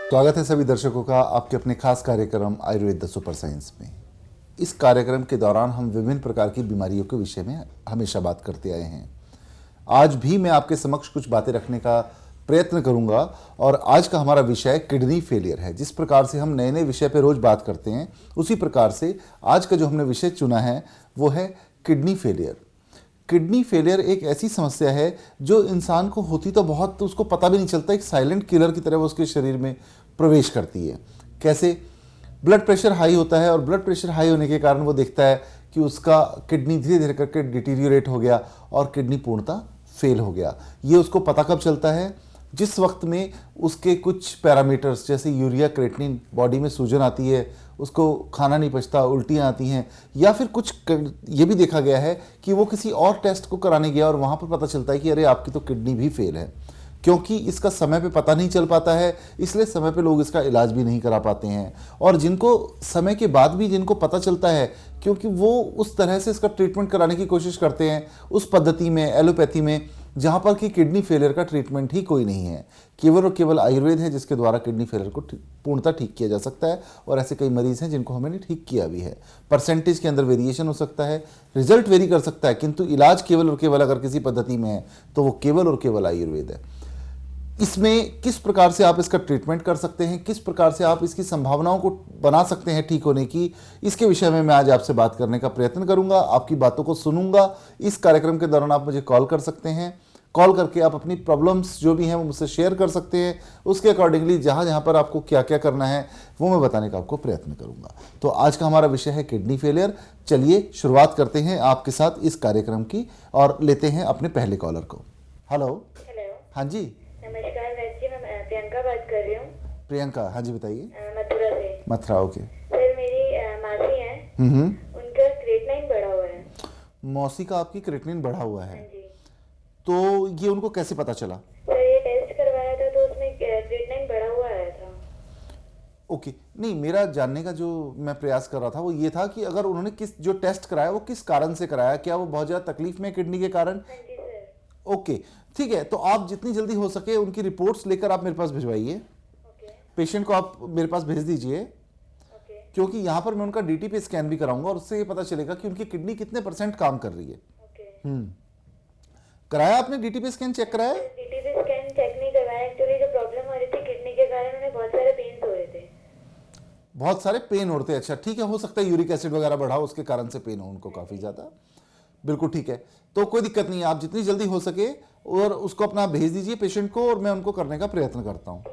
स्वागत है सभी दर्शकों का आपके अपने खास कार्यक्रम आयुर्वेद द सुपर साइंस में। इस कार्यक्रम के दौरान हम विभिन्न प्रकार की बीमारियों के विषय में हमेशा बात करते आए हैं। आज भी मैं आपके समक्ष कुछ बातें रखने का प्रयत्न करूंगा और आज का हमारा विषय किडनी फेलियर है। जिस प्रकार से हम नए नए विषय पर रोज बात करते हैं, उसी प्रकार से आज का जो हमने विषय चुना है वो है किडनी फेलियर। किडनी फेलियर एक ऐसी समस्या है जो इंसान को होती तो बहुत, तो उसको पता भी नहीं चलता, एक साइलेंट किलर की तरह वो उसके शरीर में प्रवेश करती है। कैसे? ब्लड प्रेशर हाई होता है और ब्लड प्रेशर हाई होने के कारण वो देखता है कि उसका किडनी धीरे धीरे करके डिटीरियोरेट हो गया और किडनी पूर्णतः फेल हो गया। ये उसको पता कब चलता है? जिस वक्त में उसके कुछ पैरामीटर्स जैसे यूरिया, क्रेटिनिन, बॉडी में सूजन आती है, उसको खाना नहीं पचता, उल्टियाँ आती हैं, या फिर कुछ ये भी देखा गया है कि वो किसी और टेस्ट को कराने गया और वहाँ पर पता चलता है कि अरे आपकी तो किडनी भी फेल है। क्योंकि इसका समय पे पता नहीं चल पाता है, इसलिए समय पे लोग इसका इलाज भी नहीं करा पाते हैं। और जिनको समय के बाद भी जिनको पता चलता है, क्योंकि वो उस तरह से इसका ट्रीटमेंट कराने की कोशिश करते हैं उस पद्धति में, एलोपैथी में, जहाँ पर कि किडनी फेलियर का ट्रीटमेंट ही कोई नहीं है। केवल और केवल आयुर्वेद है जिसके द्वारा किडनी फेलियर को पूर्णतः ठीक किया जा सकता है। और ऐसे कई मरीज हैं जिनको हमने ठीक किया भी है। परसेंटेज के अंदर वेरिएशन हो सकता है, रिजल्ट वेरी कर सकता है, किंतु इलाज केवल और केवल अगर किसी पद्धति में है तो वो केवल और केवल आयुर्वेद है। इसमें किस प्रकार से आप इसका ट्रीटमेंट कर सकते हैं, किस प्रकार से आप इसकी संभावनाओं को बना सकते हैं ठीक होने की, इसके विषय में मैं आज आपसे बात करने का प्रयत्न करूंगा। आपकी बातों को सुनूंगा। इस कार्यक्रम के दौरान आप मुझे कॉल कर सकते हैं। कॉल करके आप अपनी प्रॉब्लम्स जो भी हैं वो मुझसे शेयर कर सकते हैं। उसके अकॉर्डिंगली जहाँ जहाँ पर आपको क्या क्या करना है वो मैं बताने का आपको प्रयत्न करूंगा। तो आज का हमारा विषय है किडनी फेलियर। चलिए शुरुआत करते हैं आपके साथ इस कार्यक्रम की और लेते हैं अपने पहले कॉलर को। हेलो। हाँ जी, नमस्कार वैद्य जी, मैं प्रियंका बात कर रही हूँ। प्रियंका, हाँ जी बताइए। मथुरा से। मथुरा, ओके। सर मेरी मासी हैं, उनका क्रेटनाइन बढ़ा हुआ है। मौसी का आपकी क्रेटनिन बढ़ा हुआ है? हाँ जी। तो ये उनको कैसे पता चला? सर ये टेस्ट करवाया था तो उसमें क्रेटनाइन बढ़ा हुआ आया था। ओके, नहीं, मेरा जानने का जो मैं प्रयास कर रहा था वो ये था कि अगर उन्होंने किस जो टेस्ट कराया वो किस कारण से कराया, क्या वो बहुत ज़्यादा तकलीफ में किडनी के कारण? हाँ जी सर। ओके, ठीक है। तो आप जितनी जल्दी हो सके उनकी रिपोर्ट्स लेकर आप मेरे पास भिजवाइए। ओके पेशेंट को आप मेरे पास भेज दीजिए, ओके क्योंकि यहाँ पर मैं उनका डीटीपी स्कैन भी कराऊंगा और उससे ये पता चलेगा कि उनकी किडनी कितने % काम कर रही है। ओके। कराया आपने डीटीपी स्कैन, चेक कराया? डीटीपी स्कैन चेक नहीं करवाया। एक्चुअली जो प्रॉब्लम हो रही थी किडनी के कारण उन्हें बहुत सारे पेन्स हो रहे थे। बहुत सारे पेन होते हैं? अच्छा, ठीक है, हो सकता है यूरिक एसिड वगैरह बढ़ा उसके कारण से पेन हो उनको काफ़ी ज़्यादा। बिल्कुल ठीक है, तो कोई दिक्कत नहीं है। आप जितनी जल्दी हो सके और उसको अपना भेज दीजिए पेशेंट को और मैं उनको करने का प्रयत्न करता हूँ।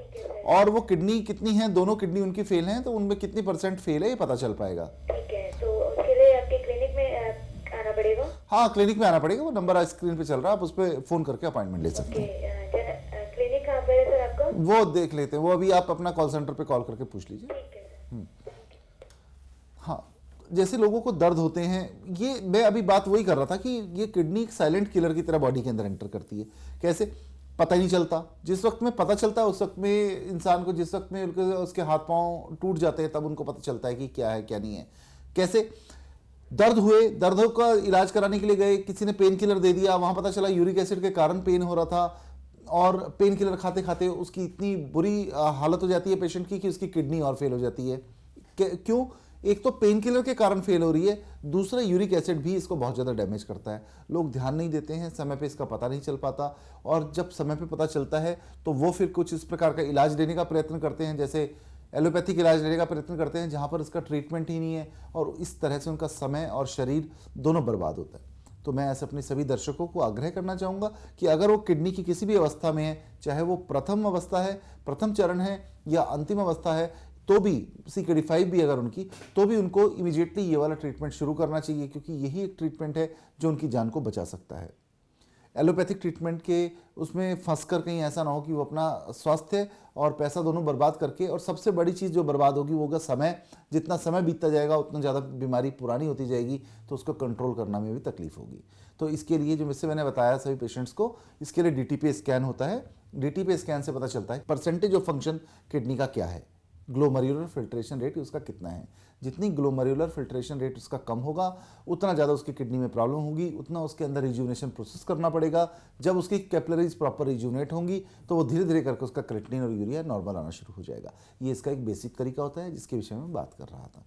और वो किडनी कितनी है, दोनों किडनी उनकी फेल हैं, तो उनमें कितनी % फेल है ये पता चल पाएगा। ठीक है, तो उसके लिए आपके क्लिनिक में आना पड़ेगा? हाँ, क्लिनिक में आना पड़ेगा। वो नंबर स्क्रीन पे चल रहा है, आप उस पर फ़ोन करके अपॉइंटमेंट ले सकते हैं। क्लिनिक कहाँ पर है सर आपका? वो देख लेते हैं, वो अभी आप अपना कॉल सेंटर पे कॉल करके पूछ लीजिए। ठीक है। हाँ, जैसे लोगों को दर्द होते हैं, ये मैं अभी बात वही कर रहा था कि ये किडनी एक साइलेंट किलर की तरह बॉडी के अंदर एंटर करती है। कैसे? पता ही नहीं चलता। जिस वक्त में पता चलता है उस वक्त में इंसान को, जिस वक्त में उसके हाथ पांव टूट जाते हैं तब उनको पता चलता है कि क्या है क्या नहीं है। कैसे? दर्द हुए, दर्दों का इलाज कराने के लिए गए, किसी ने पेन किलर दे दिया, वहाँ पता चला यूरिक एसिड के कारण पेन हो रहा था और पेन किलर खाते खाते उसकी इतनी बुरी हालत हो जाती है पेशेंट की कि उसकी किडनी और फेल हो जाती है। क्यों? एक तो पेन किलर के कारण फेल हो रही है, दूसरा यूरिक एसिड भी इसको बहुत ज़्यादा डैमेज करता है। लोग ध्यान नहीं देते हैं, समय पे इसका पता नहीं चल पाता और जब समय पे पता चलता है तो वो फिर कुछ इस प्रकार का इलाज लेने का प्रयत्न करते हैं, जैसे एलोपैथिक इलाज लेने का प्रयत्न करते हैं जहाँ पर इसका ट्रीटमेंट ही नहीं है और इस तरह से उनका समय और शरीर दोनों बर्बाद होता है। तो मैं ऐसे अपने सभी दर्शकों को आग्रह करना चाहूँगा कि अगर वो किडनी की किसी भी अवस्था में है, चाहे वो प्रथम अवस्था है, प्रथम चरण है या अंतिम अवस्था है, तो भी CKD5 भी अगर उनकी, तो भी उनको इमीडिएटली ये वाला ट्रीटमेंट शुरू करना चाहिए, क्योंकि यही एक ट्रीटमेंट है जो उनकी जान को बचा सकता है। एलोपैथिक ट्रीटमेंट के उसमें फंस कर कहीं ऐसा ना हो कि वो अपना स्वास्थ्य और पैसा दोनों बर्बाद करके, और सबसे बड़ी चीज़ जो बर्बाद होगी वो होगा समय। जितना समय बीतता जाएगा उतना ज़्यादा बीमारी पुरानी होती जाएगी, तो उसको कंट्रोल करना में भी तकलीफ होगी। तो इसके लिए जो मुझसे मैंने बताया सभी पेशेंट्स को, इसके लिए DTP स्कैन होता है। DTP स्कैन से पता चलता है % ऑफ फंक्शन किडनी का क्या है। ग्लोमेरुलर फिल्ट्रेशन रेट उसका कितना है। जितनी ग्लोमेरुलर फिल्ट्रेशन रेट उसका कम होगा उतना ज़्यादा उसकी किडनी में प्रॉब्लम होगी, उतना उसके अंदर रिजुविनेशन प्रोसेस करना पड़ेगा। जब उसकी कैपिलरीज प्रॉपर रिजुविनेट होंगी तो वो धीरे धीरे करके उसका क्रेटिनिन और यूरिया नॉर्मल आना शुरू हो जाएगा। ये इसका एक बेसिक तरीका होता है जिसके विषय में बात कर रहा था।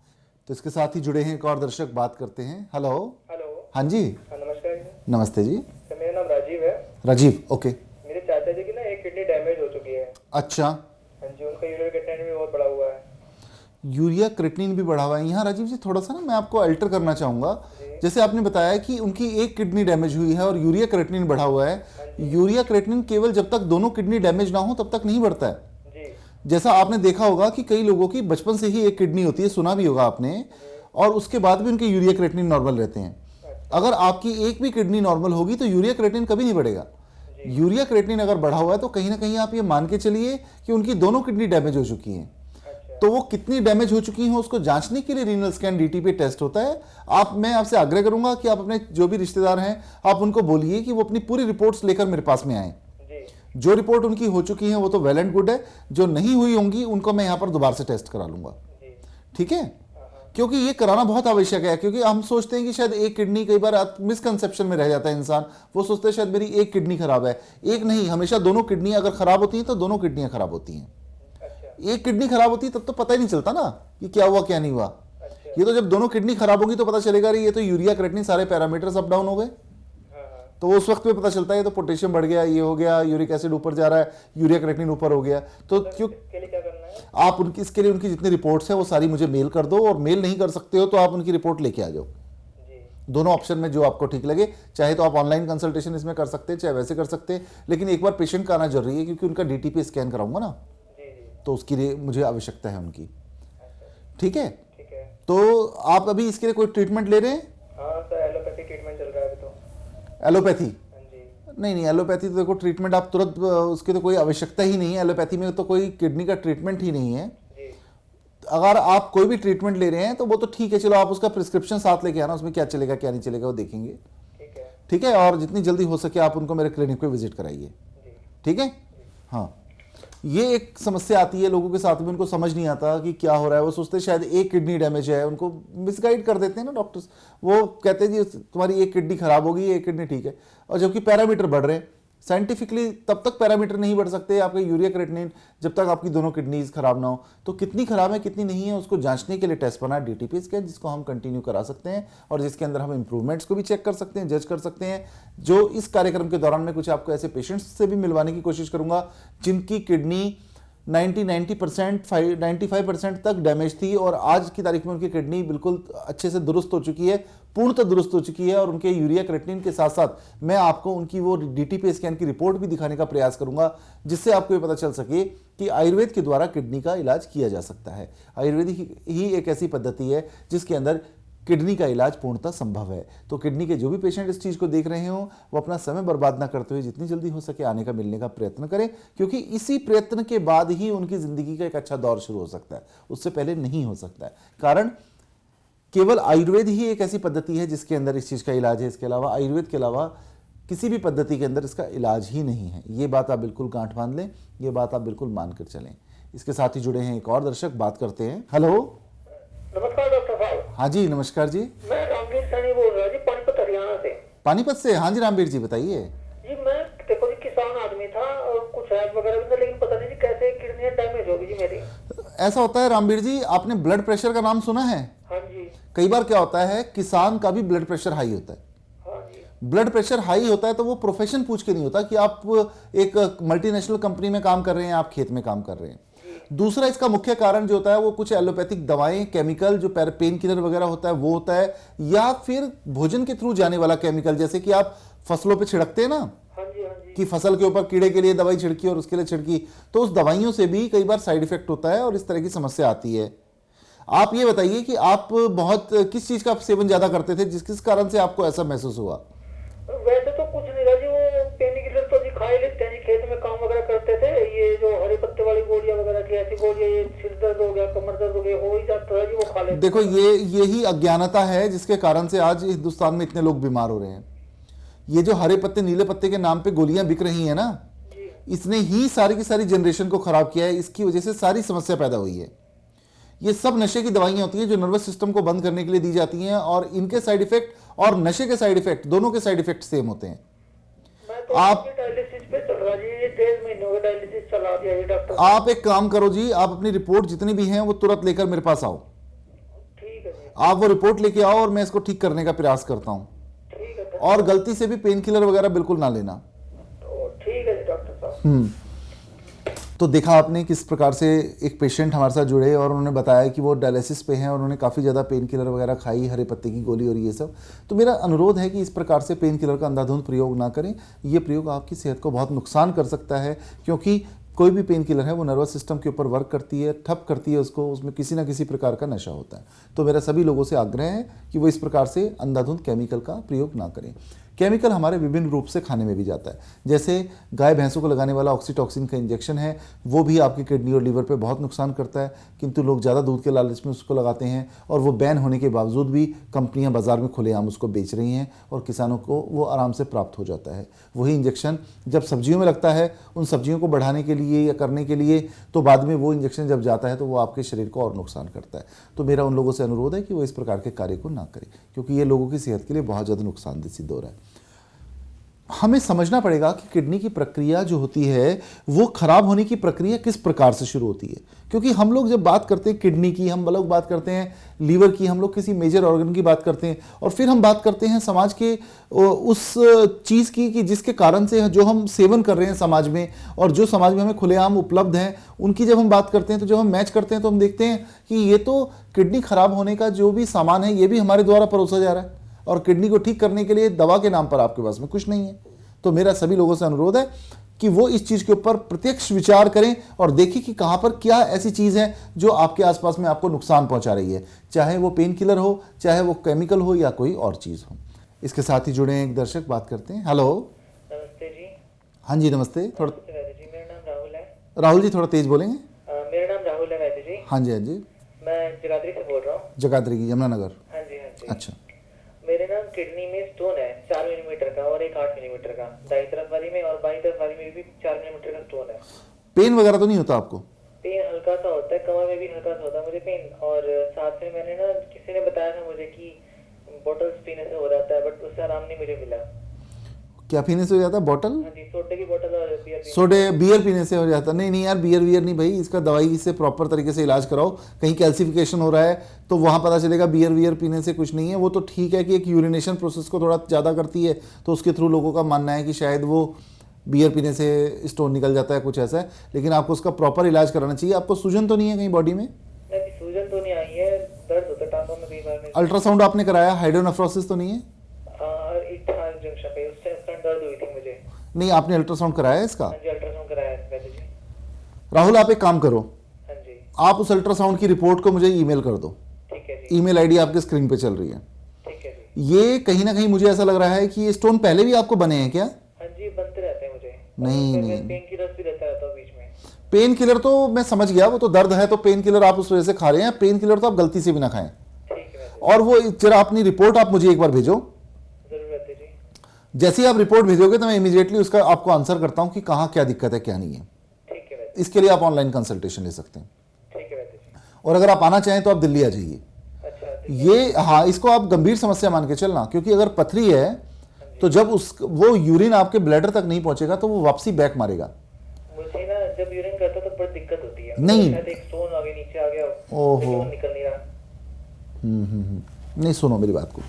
तो इसके साथ ही जुड़े हैं एक और दर्शक, बात करते हैं। हेलो। हेलो। हाँ जी। नमस्कार जी। नमस्ते जी। सर मेरा नाम राजीव है। राजीव, ओके। मेरे चाचा जी की ना एक किडनी डैमेज हो चुकी है। अच्छा। हाँ जी, उनका यूरिक क्रिएटिनिन भी बहुत बड़ा हुआ है। यूरिया क्रिएटिनिन भी बढ़ा हुआ है। यहाँ राजीव जी थोड़ा सा ना मैं आपको अल्टर करना चाहूँगा। जैसे आपने बताया कि उनकी एक किडनी डैमेज हुई है और यूरिया क्रिएटिनिन बढ़ा हुआ है। यूरिया क्रिएटिनिन केवल जब तक दोनों किडनी डैमेज ना हो तब तक नहीं बढ़ता है। जैसा आपने देखा होगा कि कई लोगों की बचपन से ही एक किडनी होती है, सुना भी होगा आपने, और उसके बाद भी उनके यूरिया क्रिएटिनिन नॉर्मल रहते हैं। अगर आपकी एक भी किडनी नॉर्मल होगी तो यूरिया क्रिएटिनिन कभी नहीं बढ़ेगा। यूरिया क्रिएटिनिन अगर बढ़ा हुआ है तो कहीं ना कहीं आप ये मान के चलिए कि उनकी दोनों किडनी डैमेज हो चुकी हैं। तो वो कितनी डैमेज हो चुकी हैं उसको जांचने के लिए रीनल स्कैन डीटी पे टेस्ट होता है। मैं आपसे आग्रह करूंगा कि आप अपने जो भी रिश्तेदार हैं आप उनको बोलिए कि वो अपनी पूरी रिपोर्ट्स लेकर मेरे पास में आए। जो रिपोर्ट उनकी हो चुकी है वो तो वेल एंड गुड है, जो नहीं हुई होंगी उनको मैं यहाँ पर दोबारा से टेस्ट करा लूंगा। ठीक है, क्योंकि ये कराना बहुत आवश्यक है। क्योंकि हम सोचते हैं कि शायद एक किडनी, कई बार मिसकंसेप्शन में रह जाता है इंसान, वो सोचते हैं शायद मेरी एक किडनी खराब है। एक नहीं, हमेशा दोनों किडनी अगर खराब होती हैं तो दोनों किडनियां खराब होती हैं। एक किडनी खराब होती है तब तो पता ही नहीं चलता ना कि क्या हुआ क्या नहीं हुआ। ये तो जब दोनों किडनी खराब होगी तो पता चलेगा ये तो यूरिया क्रिएटिनिन सारे पैरामीटर्स अप डाउन हो गए, तो उस वक्त में पता चलता है ये तो पोटेशियम बढ़ गया, ये हो गया, यूरिक एसिड ऊपर जा रहा है, यूरिया क्रिएटिनिन ऊपर हो गया। तो क्यों क्या करना है? आप उनकी इसके लिए उनकी जितनी रिपोर्ट्स हैं वो सारी मुझे मेल कर दो, और मेल नहीं कर सकते हो तो आप उनकी रिपोर्ट लेके आ जाओ। दोनों ऑप्शन में जो आपको ठीक लगे, चाहे तो आप ऑनलाइन कंसल्टेशन इसमें कर सकते हैं, चाहे वैसे कर सकते हैं, लेकिन एक बार पेशेंट का आना जरूरी है क्योंकि उनका डीटीपी स्कैन कराऊंगा ना, तो उसके लिए मुझे आवश्यकता है उनकी। ठीक है, तो आप अभी इसके लिए कोई ट्रीटमेंट ले रहे हैं? हाँ सर, एलोपैथी ट्रीटमेंट चल रहा है अभी तो। एलोपैथी? नहीं, एलोपैथी तो देखो ट्रीटमेंट आप तुरंत, उसकी तो कोई आवश्यकता ही नहीं है। एलोपैथी में तो कोई किडनी का ट्रीटमेंट ही नहीं है। अगर आप कोई भी ट्रीटमेंट ले रहे हैं तो वो तो ठीक है, चलो आप उसका प्रिस्क्रिप्शन साथ लेके आना, उसमें क्या चलेगा क्या नहीं चलेगा वो देखेंगे। ठीक है, और जितनी जल्दी हो सके आप उनको मेरे क्लिनिक पे विजिट कराइए। ठीक है। हाँ, ये एक समस्या आती है लोगों के साथ में, उनको समझ नहीं आता कि क्या हो रहा है। वो सोचते हैं शायद एक किडनी डैमेज है, उनको मिसगाइड कर देते हैं ना डॉक्टर्स। वो कहते हैं जी तुम्हारी एक किडनी खराब होगी, एक किडनी ठीक है, और जबकि पैरामीटर बढ़ रहे हैं। साइंटिफिकली तब तक पैरामीटर नहीं बढ़ सकते आपके यूरिया क्रिएटिनिन जब तक आपकी दोनों किडनीज खराब ना हो। तो कितनी खराब है कितनी नहीं है उसको जांचने के लिए टेस्ट बना डीटीपी स्कैन, जिसको हम कंटिन्यू करा सकते हैं और जिसके अंदर हम इंप्रूवमेंट्स को भी चेक कर सकते हैं, जज कर सकते हैं। जो इस कार्यक्रम के दौरान मैं कुछ आपको ऐसे पेशेंट्स से भी मिलवाने की कोशिश करूंगा जिनकी किडनी 95% तक डैमेज थी और आज की तारीख में उनकी किडनी बिल्कुल अच्छे से दुरुस्त हो चुकी है, पूर्णतः दुरुस्त हो चुकी है। और उनके यूरिया क्रिएटिनिन के साथ साथ मैं आपको उनकी वो डीटीपी स्कैन की रिपोर्ट भी दिखाने का प्रयास करूंगा, जिससे आपको ये पता चल सके कि आयुर्वेद के द्वारा किडनी का इलाज किया जा सकता है। आयुर्वेद ही एक ऐसी पद्धति है जिसके अंदर किडनी का इलाज पूर्णतः संभव है। तो किडनी के जो भी पेशेंट इस चीज़ को देख रहे हो वो अपना समय बर्बाद ना करते हुए जितनी जल्दी हो सके आने का, मिलने का प्रयत्न करें, क्योंकि इसी प्रयत्न के बाद ही उनकी ज़िंदगी का एक अच्छा दौर शुरू हो सकता है, उससे पहले नहीं हो सकता है। कारण केवल आयुर्वेद ही एक ऐसी पद्धति है जिसके अंदर इस चीज़ का इलाज है। इसके अलावा आयुर्वेद के अलावा किसी भी पद्धति के अंदर इसका इलाज ही नहीं है। ये बात आप बिल्कुल गांठ बांध लें, ये बात आप बिल्कुल मान कर चलें। इसके साथ ही जुड़े हैं एक और दर्शक, बात करते हैं। हेलो। नमस्कार डॉक्टर साहब। हाँ जी नमस्कार जी। मैं रामवीर सैनी बोल रहा जी, पानीपत हरियाणा से। पानीपत से? हाँ जी रामवीर जी बताइए। जी मैं देखो जी किसान आदमी था और कुछ ऐप वगैरह भी था, लेकिन पता नहीं जी कैसे किडनी डैमेज होगी जी मेरी। ऐसा होता है रामवीर जी, आपने ब्लड प्रेशर का नाम सुना है? हाँ जी। कई बार क्या होता है, किसान का भी ब्लड प्रेशर हाई होता है। हाँ जी। ब्लड प्रेशर हाई होता है तो वो प्रोफेशन पूछ के नहीं होता कि आप एक मल्टीनेशनल कंपनी में काम कर रहे हैं, आप खेत में काम कर रहे हैं। दूसरा इसका मुख्य कारण जो होता है वो कुछ एलोपैथिक दवाएं, केमिकल जो पेन किलर वगैरह होता है वो होता है, या फिर भोजन के थ्रू जाने वाला केमिकल, जैसे कि आप फसलों पे छिड़कते हैं ना। हाँ जी, हाँ जी। कि फसल के ऊपर कीड़े के लिए दवाई छिड़की और उसके लिए छिड़की, तो उस दवाइयों से भी कई बार साइड इफेक्ट होता है और इस तरह की समस्या आती है। आप ये बताइए कि आप बहुत किस चीज का सेवन ज्यादा करते थे, जिस किस कारण से आपको ऐसा महसूस हुआ? वैसे तो कुछ नहीं था जी, वो पेन किलर तो जी खा ही लेते हैं जी, खेत में काम वगैरह करते थे। ये जो हरे पत्ते वाली गोलियां वगैरह थी, ऐसी गोलियां, ये सिर दर्द हो गया, कमर दर्द हो गया, हो ही जाता है जी, वो खा लेते। देखो यही अज्ञानता है जिसके कारण से आज हिंदुस्तान में इतने लोग बीमार हो रहे हैं। ये जो हरे पत्ते नीले पत्ते के नाम पे गोलियां बिक रही हैं ना, इसने ही सारी की सारी जनरेशन को खराब किया है। इसकी वजह से सारी समस्या पैदा हुई है। ये सब नशे की दवाइयां होती हैं जो नर्वस सिस्टम को बंद करने के लिए दी जाती हैं, और इनके साइड इफेक्ट और नशे के साइड इफेक्ट, दोनों के साइड इफेक्ट सेम होते हैं। मैं तो आप डायलिसिस पे चल रहा जी, 1.5 महीनों का डायलिसिस चला दिया ये डॉक्टर। आप एक काम करो जी, आप अपनी रिपोर्ट जितनी भी हैं वो तुरंत लेकर मेरे पास आओ। ठीक है जी, आप वो रिपोर्ट लेके आओ और मैं इसको ठीक करने का प्रयास करता हूं। ठीक है और गलती से भी पेन किलर वगैरह बिल्कुल ना लेना। तो ठीक है जी डॉक्टर साहब। तो देखा आपने किस प्रकार से एक पेशेंट हमारे साथ जुड़े और उन्होंने बताया कि वो डायलिसिस पे हैं और उन्होंने काफ़ी ज़्यादा पेन किलर वगैरह खाई, हरे पत्ते की गोली और ये सब। तो मेरा अनुरोध है कि इस प्रकार से पेन किलर का अंधाधुंध प्रयोग ना करें। ये प्रयोग आपकी सेहत को बहुत नुकसान कर सकता है, क्योंकि कोई भी पेन किलर है वो नर्वस सिस्टम के ऊपर वर्क करती है, ठप करती है उसको, उसमें किसी ना किसी प्रकार का नशा होता है। तो मेरा सभी लोगों से आग्रह है कि वो इस प्रकार से अंधाधुंध केमिकल का प्रयोग ना करें। केमिकल हमारे विभिन्न रूप से खाने में भी जाता है, जैसे गाय भैंसों को लगाने वाला ऑक्सीटॉक्सिन का इंजेक्शन है, वो भी आपकी किडनी और लीवर पे बहुत नुकसान करता है, किंतु लोग ज़्यादा दूध के लालच में उसको लगाते हैं और वो बैन होने के बावजूद भी कंपनियां बाजार में खुलेआम उसको बेच रही हैं और किसानों को वो आराम से प्राप्त हो जाता है। वही इंजेक्शन जब सब्जियों में लगता है, उन सब्जियों को बढ़ाने के लिए या करने के लिए, तो बाद में वो इंजेक्शन जब जाता है तो वो आपके शरीर को और नुकसान करता है। तो मेरा उन लोगों से अनुरोध है कि वो इस प्रकार के कार्य को ना करें, क्योंकि ये लोगों की सेहत के लिए बहुत ज़्यादा नुकसानदेह सिद्ध हो रहा है। हमें समझना पड़ेगा कि किडनी की प्रक्रिया जो होती है वो खराब होने की प्रक्रिया किस प्रकार से शुरू होती है, क्योंकि हम लोग जब बात करते हैं किडनी की, हम लोग बात करते हैं लीवर की, हम लोग किसी मेजर ऑर्गन की बात करते हैं, और फिर हम बात करते हैं समाज के उस चीज़ की कि जिसके कारण से जो हम सेवन कर रहे हैं समाज में और जो समाज में हमें खुलेआम उपलब्ध हैं, उनकी जब हम बात करते हैं तो जब हम मैच करते हैं तो हम देखते हैं कि ये तो किडनी खराब होने का जो भी सामान है ये भी हमारे द्वारा परोसा जा रहा है, और किडनी को ठीक करने के लिए दवा के नाम पर आपके पास में कुछ नहीं है। तो मेरा सभी लोगों से अनुरोध है कि वो इस चीज़ के ऊपर प्रत्यक्ष विचार करें और देखें कि कहाँ पर क्या ऐसी चीज़ है जो आपके आसपास में आपको नुकसान पहुंचा रही है, चाहे वो पेन किलर हो, चाहे वो केमिकल हो, या कोई और चीज़ हो। इसके साथ ही जुड़े एक दर्शक बात करते हैं। हेलो, नमस्ते जी। हाँ जी नमस्ते। थोड़ा वैद्य जी, मेरा नाम राहुल है। राहुल जी थोड़ा तेज बोलेंगे। मेरा नाम राहुल है वैद्य जी। हाँ जी हाँ जी। मैं जगाधरी से बोल रहा हूँ। जगाधरी की, यमुनानगर। हाँ जी हाँ जी। अच्छा, मेरे ना किडनी में स्टोन है 4 मिलीमीटर का और एक 8 मिलीमीटर का, दाई तरफ वाली में, और बाई तरफ वाली में भी 4 मिलीमीटर का स्टोन है। पेन वगैरह तो नहीं होता आपको? पेन हल्का सा होता है, कमर में भी हल्का सा होता है मुझे पेन, और साथ में मैंने ना किसी ने बताया था मुझे कि बोटल्स पीने से हो जाता है, बट उससे आराम नहीं मुझे मिला। क्या पीने से हो जाता है? बोतल? हाँ जी, सोडे की बोतल और बियर पीने। सोडे बियर पीने से हो जाता? नहीं नहीं यार, बियर नहीं भाई, इसका दवाई से प्रॉपर तरीके से इलाज कराओ। कहीं कैल्सिफिकेशन हो रहा है तो वहाँ पता चलेगा। बियर पीने से कुछ नहीं है। वो तो ठीक है कि एक यूरिनेशन प्रोसेस को थोड़ा ज़्यादा करती है, तो उसके थ्रू लोगों का मानना है कि शायद वो बियर पीने से स्टोन निकल जाता है, कुछ ऐसा है, लेकिन आपको उसका प्रॉपर इलाज कराना चाहिए। आपको सूजन तो नहीं है कहीं बॉडी में? नहीं, सूजन तो नहीं आई है, दर्द होता है टांगों में कई बार। अल्ट्रासाउंड आपने कराया? हाइड्रोनेफ्रोसिस तो नहीं है? एक था जंक्शन पे, उससे दर्द हुई थी मुझे। नहीं, आपने अल्ट्रासाउंड कराया है इसका? हाँ जी, अल्ट्रासाउंड कराया है वैद्य जी। राहुल आप एक काम करो, हाँ जी, आप उस अल्ट्रासाउंड की रिपोर्ट को मुझे ईमेल कर दो। ठीक है जी। ईमेल आईडी आपके स्क्रीन पे चल रही है। ठीक है जी। ये कहीं ना कहीं मुझे ऐसा लग रहा है कि ये स्टोन पहले भी आपको बने हैं क्या? हाँ जी, बनते रहते हैं मुझे। नहीं, और नहीं। पेन की रस भी रहता रहता है बीच में। पेन किलर तो मैं समझ गया, वो तो दर्द है तो पेन किलर आप उस वजह से खा रहे हैं। पेन किलर तो आप गलती से भी ना खाएं। ठीक है वैद्य और वो जरा अपनी रिपोर्ट आप मुझे एक बार भेजो। जी, जरूर वैद्य जी। जैसे ही आप रिपोर्ट भेजोगे तो मैं इमीडिएटली उसका आपको आंसर करता हूं कि कहाँ क्या दिक्कत है, क्या नहीं है। ठीक है वैद्य इसके लिए आप ऑनलाइन कंसल्टेशन ले सकते हैं, जी। ठीक है वैद्य जी। और अगर आप आना चाहें तो आप दिल्ली आ जाइए। अच्छा, ठीक ये हाँ, इसको आप गंभीर समस्या मान के चलना, क्योंकि अगर पथरी है तो जब वो यूरिन आपके ब्लैडर तक नहीं पहुंचेगा तो वो वापसी बैक मारेगा। मुझे ना जब यूरिन करता तो बड़ी दिक्कत होती है। नहीं। शायद एक स्टोन आगे नीचे आ गया, ओहो। लेकिन वो निकल नहीं रहा। नहीं, सुनो मेरी बात को।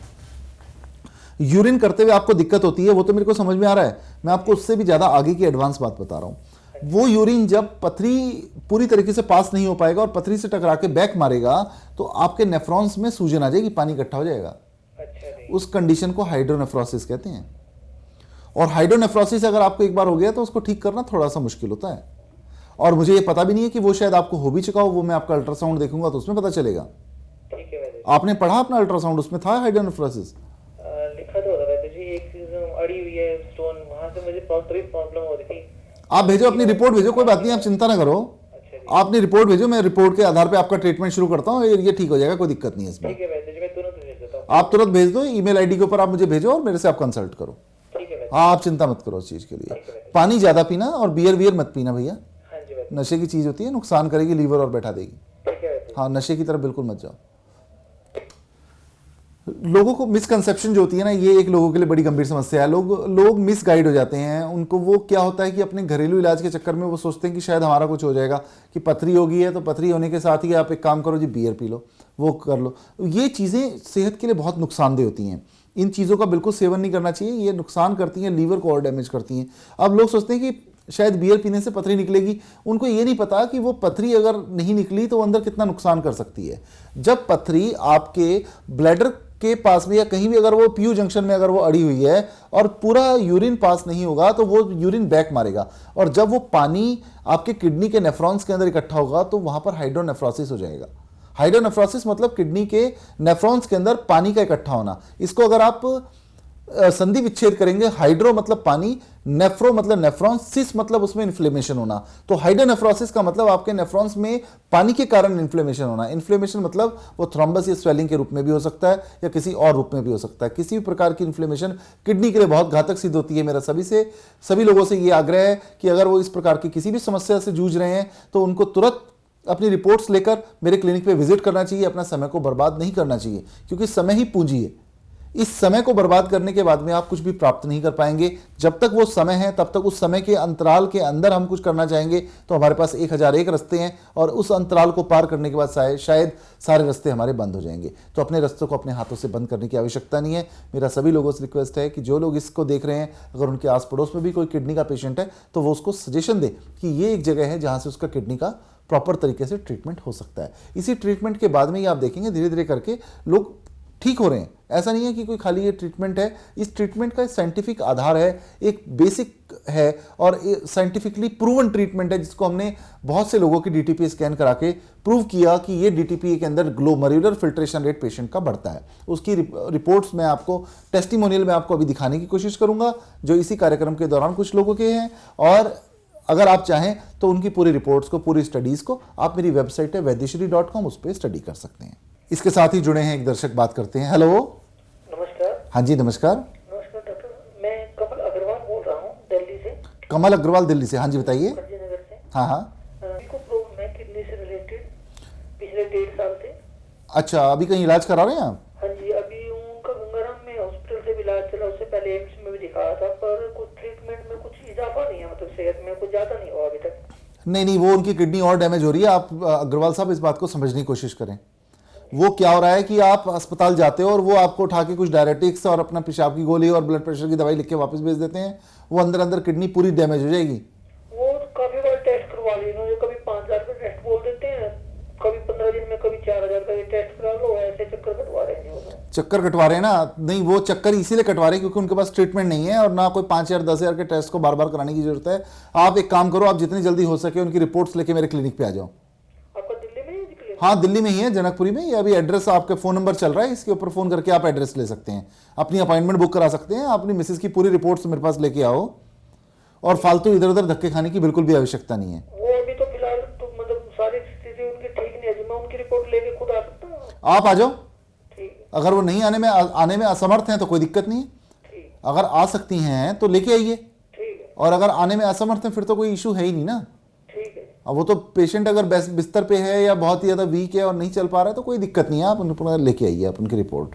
यूरिन करते हुए आपको दिक्कत होती है, वो तो मेरे को समझ में आ रहा है। मैं आपको उससे भी ज़्यादा आगे की एडवांस बात बता रहा हूँ। वो यूरिन जब पथरी पूरी तरीके से पास नहीं हो पाएगा और पथरी से टकरा के बैक मारेगा तो आपके नेफ्रॉन्स में सूजन आ जाएगी, पानी इकट्ठा हो जाएगा। अच्छा जी। उस कंडीशन को हाइड्रोनेफ्रोसिस कहते हैं। और हाइड्रोनेफ्रोसिस अगर आपको एक बार हो गया तो उसको ठीक करना थोड़ा सा मुश्किल होता है। और मुझे ये पता भी नहीं है कि वो शायद आपको हो भी चुका हो, वो मैं आपका अल्ट्रासाउंड देखूंगा तो उसमें पता चलेगा। ठीक है वैद्य जी। आपने पढ़ा अपना अल्ट्रासाउंड, उसमें था हाइड्रोनेफ्रोसिस? लिखा तो होता वैद्य जी, एक चीज अड़ी हुई है स्टोन, वहां से मुझे प्रॉब्लम हो रही थी। आप भेजो, अपनी रिपोर्ट भेजो, कोई बात नहीं, आप चिंता ना करो। अच्छा जी। आप अपनी रिपोर्ट भेजो, मैं रिपोर्ट के आधार पे आपका ट्रीटमेंट शुरू करता हूँ, ये ठीक हो जाएगा, कोई दिक्कत नहीं है इसमें। ठीक है वैद्य जी, मैं तुरंत भेज देता हूँ। आप तुरंत भेज दो, ईमेल आईडी के ऊपर आप मुझे भेजो और मेरे से आप कंसल्ट करो। ठीक है वैद्य हाँ, आप चिंता मत करो उस चीज़ के लिए। ठीक है। पानी ज़्यादा पीना और बियर मत पीना भैया, जी। हाँ जी वैद्य नशे की चीज़ होती है, नुकसान करेगी लीवर और बैठा देगी। ठीक है वैद्य जी। हाँ, नशे की तरफ बिल्कुल मत जाओ। लोगों को मिसकंसेप्शन जो होती है ना, ये एक लोगों के लिए बड़ी गंभीर समस्या है। लोग मिसगाइड हो जाते हैं। उनको वो क्या होता है कि अपने घरेलू इलाज के चक्कर में वो सोचते हैं कि शायद हमारा कुछ हो जाएगा, कि पथरी हो गई है तो पथरी होने के साथ ही आप एक काम करो जी, बियर पी लो, वो कर लो। ये चीज़ें सेहत के लिए बहुत नुकसानदेह होती हैं। इन चीज़ों का बिल्कुल सेवन नहीं करना चाहिए, ये नुकसान करती हैं, लीवर को और डैमेज करती हैं। अब लोग सोचते हैं कि शायद बियर पीने से पथरी निकलेगी। उनको ये नहीं पता कि वो पथरी अगर नहीं निकली तो अंदर कितना नुकसान कर सकती है। जब पथरी आपके ब्लैडर के पास में या कहीं भी अगर वो पीयू जंक्शन में अगर वो अड़ी हुई है और पूरा यूरिन पास नहीं होगा तो वो यूरिन बैक मारेगा, और जब वो पानी आपके किडनी के नेफ्रॉन्स के अंदर इकट्ठा होगा तो वहां पर हाइड्रोनेफ्रोसिस हो जाएगा। हाइड्रोनेफ्रोसिस मतलब किडनी के नेफ्रॉन्स के अंदर पानी का इकट्ठा होना। इसको अगर आप संधि विच्छेद करेंगे, हाइड्रो मतलब पानी, नेफ्रो मतलब नेफ्रॉन, सिस मतलब उसमें इन्फ्लेमेशन होना। तो हाइड्रोनेफ्रोसिस का मतलब आपके नेफ्रॉन्स में पानी के कारण इन्फ्लेमेशन होना। इन्फ्लेमेशन मतलब वो थ्रोम्बस या स्वेलिंग के रूप में भी हो सकता है या किसी और रूप में भी हो सकता है। किसी भी प्रकार की इन्फ्लेमेशन किडनी के लिए बहुत घातक सिद्ध होती है। मेरा सभी लोगों से ये आग्रह है कि अगर वो इस प्रकार की किसी भी समस्या से जूझ रहे हैं तो उनको तुरंत अपनी रिपोर्ट्स लेकर मेरे क्लिनिक पे विजिट करना चाहिए। अपना समय को बर्बाद नहीं करना चाहिए, क्योंकि समय ही पूंजी है। इस समय को बर्बाद करने के बाद में आप कुछ भी प्राप्त नहीं कर पाएंगे। जब तक वो समय है तब तक उस समय के अंतराल के अंदर हम कुछ करना चाहेंगे तो हमारे पास 1001 रास्ते हैं, और उस अंतराल को पार करने के बाद शायद सारे रास्ते हमारे बंद हो जाएंगे। तो अपने रास्तों को अपने हाथों से बंद करने की आवश्यकता नहीं है। मेरा सभी लोगों से रिक्वेस्ट है कि जो लोग इसको देख रहे हैं, अगर उनके आस पड़ोस में भी कोई किडनी का पेशेंट है तो वो उसको सजेशन दे कि ये एक जगह है जहाँ से उसका किडनी का प्रॉपर तरीके से ट्रीटमेंट हो सकता है। इसी ट्रीटमेंट के बाद में ही आप देखेंगे धीरे धीरे करके लोग ठीक हो रहे हैं। ऐसा नहीं है कि कोई खाली ये ट्रीटमेंट है। इस ट्रीटमेंट का साइंटिफिक आधार है, एक बेसिक है और साइंटिफिकली प्रूवन ट्रीटमेंट है, जिसको हमने बहुत से लोगों की डीटीपी स्कैन करा के प्रूव किया कि ये डीटीपी के अंदर ग्लोमेरुलर फिल्ट्रेशन रेट पेशेंट का बढ़ता है। उसकी रिपोर्ट्स मैं आपको टेस्टिमोनियल में आपको अभी दिखाने की कोशिश करूंगा, जो इसी कार्यक्रम के दौरान कुछ लोगों के हैं। और अगर आप चाहें तो उनकी पूरी रिपोर्ट्स को, पूरी स्टडीज को आप मेरी वेबसाइट है वैद्यश्री.com, उस पर स्टडी कर सकते हैं। इसके साथ ही जुड़े हैं एक दर्शक, बात करते हैं। हेलो, नमस्कार। हाँ जी नमस्कार। नमस्कार डॉक्टर, मैं कमल अग्रवाल बोल रहा हूँ दिल्ली से। कमल अग्रवाल दिल्ली से, हाँ जी बताइए। नगर से। हाँ हाँ, को प्रॉब्लम है किडनी से रिलेटेड पिछले 1.5 साल से। अच्छा, अभी कहीं इलाज करा रहे हैं आप? हाँ जी, अभी उनका गंगाराम में हॉस्पिटल से भी इलाज चला, उससे पहले एम्स में भी दिखाया था, पर कुछ ट्रीटमेंट में कुछ इजाफा नहीं है, मतलब सेहत में कुछ ज्यादा नहीं हुआ अभी तक। नहीं, वो उनकी किडनी और डैमेज हो रही है। आप अग्रवाल साहब इस बात को समझने की कोशिश करें। वो क्या हो रहा है कि आप अस्पताल जाते हो और वो आपको उठा के कुछ डायरेटिक्स और अपना पेशाब की गोली और ब्लड प्रेशर की दवाई लिख के वापस भेज देते हैं। वो अंदर अंदर किडनी पूरी डैमेज हो जाएगी। वो काफी बार टेस्ट करवा लिए उन्होंने, कभी 5,000 का टेस्ट बोल देते हैं, कभी 15 दिन में, कभी 4,000 का टेस्ट करा लो, ऐसे चक्कर कटवा रहे हैं। चक्कर कटवा रहे हैं ना? नहीं, वो चक्कर इसीलिए कटवा रहे हैं क्योंकि उनके पास ट्रीटमेंट नहीं है और ना कोई 5,000 10,000 के टेस्ट को बार बार कराने की जरूरत है। आप एक काम करो, आप जितनी जल्दी हो सके उनकी रिपोर्ट्स लेके मेरे क्लिनिक पे आ जाओ। हाँ, दिल्ली में ही है, जनकपुरी में। ये अभी एड्रेस, आपके फोन नंबर चल रहा है, इसके ऊपर फोन करके आप एड्रेस ले सकते हैं, अपनी अपॉइंटमेंट बुक करा सकते हैं। अपनी मिसेस की पूरी रिपोर्ट्स मेरे पास लेके आओ, और फालतू इधर उधर धक्के खाने की बिल्कुल भी आवश्यकता नहीं है। वो अभी तो फिलहाल तो मतलब सारी स्थिति उनकी ठीक नहीं है, मैं उनकी रिपोर्ट लेके खुद आ सकता हूँ? आप आ जाओ। ठीक। अगर वो नहीं आने में असमर्थ हैं तो कोई दिक्कत नहीं है। अगर आ सकती हैं तो लेके आइए, और अगर आने में असमर्थ हैं फिर तो कोई इशू है ही नहीं ना। अब वो तो पेशेंट अगर बिस्तर पे है या बहुत ही ज़्यादा वीक है और नहीं चल पा रहा है तो कोई दिक्कत नहीं है। आप उनको लेके आइए, आप उनकी रिपोर्ट,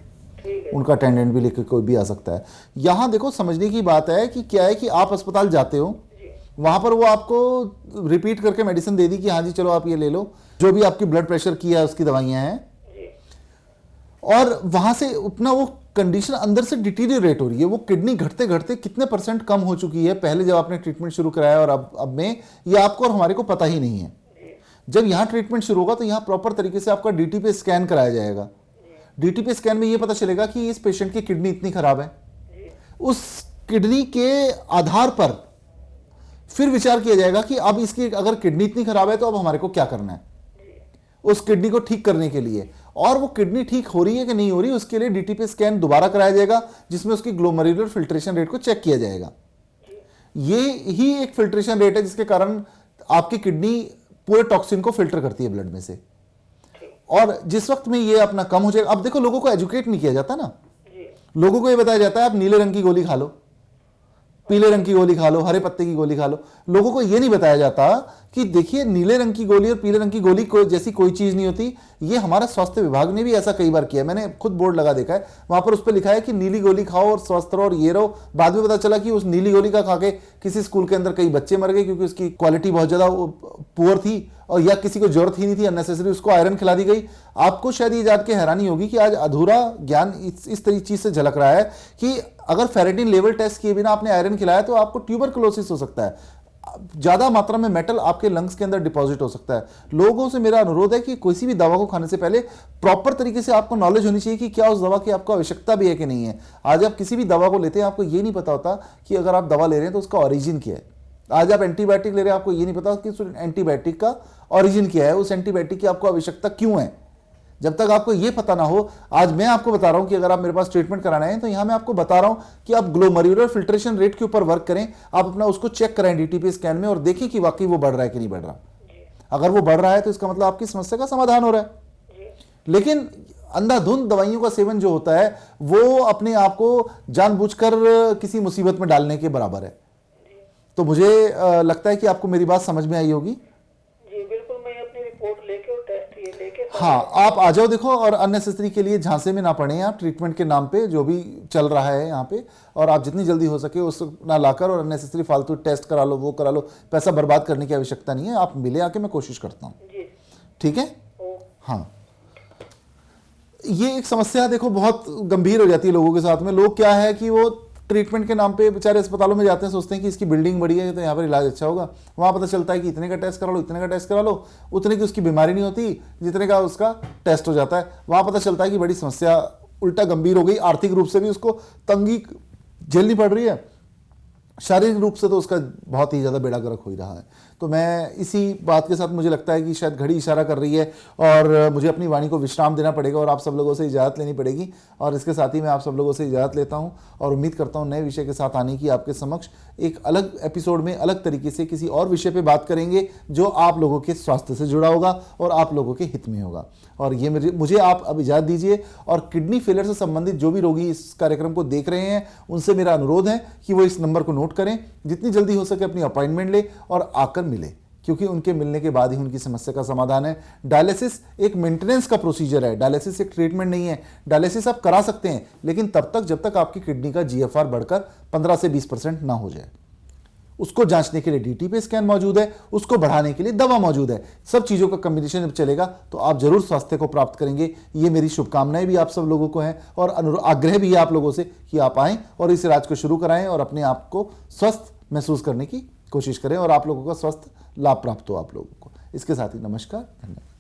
उनका अटेंडेंट भी लेकर कोई भी आ सकता है। यहाँ देखो, समझने की बात है कि क्या है कि आप अस्पताल जाते हो, वहाँ पर वो आपको रिपीट करके मेडिसिन दे दी कि हाँ जी चलो आप ये ले लो, जो भी आपकी ब्लड प्रेशर की है उसकी दवाइयाँ हैं, और वहाँ से अपना वो कंडीशन अंदर से डिटीरियरेट हो रही है। वो किडनी घटते घटते कितने % कम हो चुकी है पहले जब आपने ट्रीटमेंट शुरू कराया और अब में, ये आपको और हमारे को पता ही नहीं है। जब यहाँ ट्रीटमेंट शुरू होगा तो यहाँ प्रॉपर तरीके से आपका डीटीपी स्कैन कराया जाएगा। डीटीपी स्कैन में ये पता चलेगा कि इस पेशेंट की किडनी इतनी खराब है। उस किडनी के आधार पर फिर विचार किया जाएगा कि अब इसकी अगर किडनी इतनी खराब है तो अब हमारे को क्या करना है उस किडनी को ठीक करने के लिए। और वो किडनी ठीक हो रही है कि नहीं हो रही, उसके लिए डीटीपी स्कैन दोबारा कराया जाएगा, जिसमें उसकी ग्लोमेरुलर फिल्ट्रेशन रेट को चेक किया जाएगा। ये ही एक फिल्ट्रेशन रेट है जिसके कारण आपकी किडनी पूरे टॉक्सिन को फिल्टर करती है ब्लड में से। और जिस वक्त में ये अपना कम हो जाएगा, अब देखो लोगों को एजुकेट नहीं किया जाता ना, लोगों को ये बताया जाता है आप नीले रंग की गोली खा लो, पीले रंग की गोली खा लो, हरे पत्ते की गोली खा लो। लोगों को यह नहीं बताया जाता कि देखिए नीले रंग की गोली और पीले रंग की गोली जैसी कोई चीज नहीं होती। ये हमारा स्वास्थ्य विभाग ने भी ऐसा कई बार किया, मैंने खुद बोर्ड लगा देखा है, वहां पर उस पर लिखा है कि नीली गोली खाओ और स्वस्थ रहो और ये रहो। बाद में पता चला कि उस नीली गोली का खा के किसी स्कूल के अंदर कई बच्चे मर गए क्योंकि उसकी क्वालिटी बहुत ज्यादा पुअर थी और या किसी को जरूरत ही नहीं थी, अननेसेसरी उसको आयरन खिला दी गई। आपको शायद ये जान के हैरानी होगी कि आज अधूरा ज्ञान इस तरीके चीज से झलक रहा है कि अगर फेरेटिन लेवल टेस्ट किए बिना आपने आयरन खिलाया तो आपको ट्यूबरकुलोसिस हो सकता है, ज्यादा मात्रा में मेटल आपके लंग्स के अंदर डिपॉजिट हो सकता है। लोगों से मेरा अनुरोध है कि किसी भी दवा को खाने से पहले प्रॉपर तरीके से आपको नॉलेज होनी चाहिए कि क्या उस दवा की आपको आवश्यकता भी है कि नहीं है। आज आप किसी भी दवा को लेते हैं, आपको ये नहीं पता होता कि अगर आप दवा ले रहे हैं तो उसका ओरिजिन क्या है। आज आप एंटीबायोटिक ले रहे हैं, आपको ये नहीं पता कि उस एंटीबायोटिक का ओरिजिन क्या है, उस एंटीबायोटिक की आपको आवश्यकता क्यों है। जब तक आपको यह पता ना हो, आज मैं आपको बता रहा हूं कि अगर आप मेरे पास ट्रीटमेंट कराना है तो यहां मैं आपको बता रहा हूं कि आप ग्लोमेरुलर फिल्ट्रेशन रेट के ऊपर वर्क करें, आप अपना उसको चेक करें डीटीपी स्कैन में और देखें कि वाकई वो बढ़ रहा है कि नहीं बढ़ रहा। अगर वो बढ़ रहा है तो इसका मतलब आपकी समस्या का समाधान हो रहा है। लेकिन अंधाधुंध दवाइयों का सेवन जो होता है वो अपने आप को जानबूझकर किसी मुसीबत में डालने के बराबर है। तो मुझे लगता है कि आपको मेरी बात समझ में आई होगी। जी बिल्कुल, मैं अपनी रिपोर्ट लेके और टेस्ट ये लेके हाँ, आप आ जाओ देखो, और अननेसेसरी के लिए झांसे में ना पड़े आप ट्रीटमेंट के नाम पे जो भी चल रहा है यहाँ पे, और आप जितनी जल्दी हो सके उस ना लाकर और अननेसेसरी फालतू टेस्ट करा लो, वो करा लो, पैसा बर्बाद करने की आवश्यकता नहीं है। आप मिले आके, मैं कोशिश करता हूँ। जी ठीक है। हाँ, ये एक समस्या देखो बहुत गंभीर हो जाती है लोगों के साथ में। लोग क्या है कि वो ट्रीटमेंट के नाम पे बेचारे अस्पतालों में जाते हैं, सोचते हैं कि इसकी बिल्डिंग बड़ी है तो यहाँ पर इलाज अच्छा होगा। वहाँ पता चलता है कि इतने का टेस्ट करा लो, इतने का टेस्ट करा लो, उतने की उसकी बीमारी नहीं होती जितने का उसका टेस्ट हो जाता है। वहाँ पता चलता है कि बड़ी समस्या उल्टा गंभीर हो गई, आर्थिक रूप से भी उसको तंगी झेलनी पड़ रही है, शारीरिक रूप से तो उसका बहुत ही ज़्यादा बेड़ा गर्क हो ही रहा है। तो मैं इसी बात के साथ मुझे लगता है कि शायद घड़ी इशारा कर रही है और मुझे अपनी वाणी को विश्राम देना पड़ेगा और आप सब लोगों से इजाज़त लेनी पड़ेगी। और इसके साथ ही मैं आप सब लोगों से इजाज़त लेता हूं और उम्मीद करता हूं नए विषय के साथ आने की आपके समक्ष एक अलग एपिसोड में अलग तरीके से किसी और विषय पर बात करेंगे जो आप लोगों के स्वास्थ्य से जुड़ा होगा और आप लोगों के हित में होगा। और ये मुझे आप अब इजाज़त दीजिए। और किडनी फेलियर से संबंधित जो भी रोगी इस कार्यक्रम को देख रहे हैं उनसे मेरा अनुरोध है कि वो इस नंबर को नोट करें, जितनी जल्दी हो सके अपनी अपॉइंटमेंट ले और आकर मिले, क्योंकि उनके मिलने के बाद ही उनकी समस्या का समाधान है। डायलिसिस एक मेंटेनेंस का प्रोसीजर है, डायलिसिस एक ट्रीटमेंट नहीं है। डायलिसिस आप करा सकते हैं लेकिन तब तक जब तक आपकी किडनी का जीएफआर बढ़कर 15 से 20% ना हो जाए। उसको जांचने के लिए डीटीपी स्कैन मौजूद है, उसको बढ़ाने के लिए दवा मौजूद है। सब चीजों का कॉम्बिनेशन जब चलेगा तो आप जरूर स्वास्थ्य को प्राप्त करेंगे। ये मेरी शुभकामनाएं भी आप सब लोगों को हैं और आग्रह भी है आप लोगों से कि आप आएं और इस इलाज को शुरू कराएं और अपने आप को स्वस्थ महसूस करने की कोशिश करें और आप लोगों का स्वस्थ लाभ प्राप्त हो आप लोगों को। इसके साथ ही नमस्कार, धन्यवाद।